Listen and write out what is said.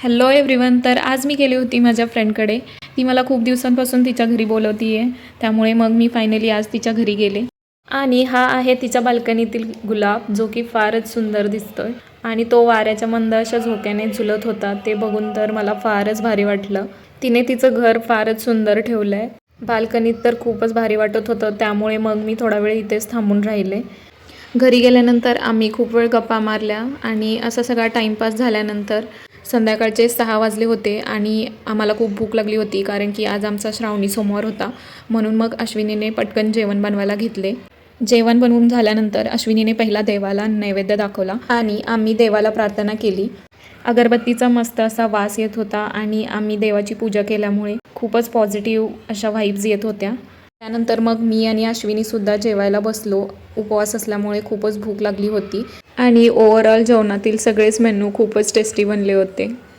Hello everyone. तर आज मी गेली होती माझ्या फ्रेंडकडे. ती मला खूप दिवसांपासून तिच्या घरी बोलवती आहे. त्यामुळे मग मी फायनली आज तिच्या घरी गेले. आणि हा आहे तिच्या बाल्कनीतील गुलाब, जो की फारच सुंदर दिसतोय. आणि तो वाऱ्याच्या मंद अशा झोक्याने झुलत होता. ते बघून तर मला फारच भारी वाटलं. तिने तिचं घर फारच सुंदर ठेवलंय. बाल्कनीत तर खूपच भारी वाटत होतं. त्यामुळे मग मी थोडा वेळ इथेच थांबून राहिले. घरी गेल्यानंतर आम्ही खूप वेळ गप्पा मारल्या आणि असा सगळा टाईमपास झाल्यानंतर संध्याकाळचे 6 वाजले होते आणि आम्हाला खूप भूक लागली होती, कारण की आज आमचा श्रावणी सोमवार होता. म्हणून मग अश्विनीने पटकन जेवण बनवायला घेतले. जेवण बनवून झाल्यानंतर अश्विनीने पहिला देवाला नैवेद्य दाखवला आणि आम्ही देवाला प्रार्थना केली. अगरबत्तीचा मस्त असा वास येत होता आणि आम्ही देवाची पूजा केल्यामुळे खूपच पॉझिटिव्ह अशा व्हाईब्स येत होत्या. त्यानंतर मग मी आणि अश्विनीसुद्धा जेवायला बसलो. उपवास असल्यामुळे खूपच भूक लागली होती आणि ओव्हरऑल जेवणातील सगळेच मेनू खूपच टेस्टी बनले होते.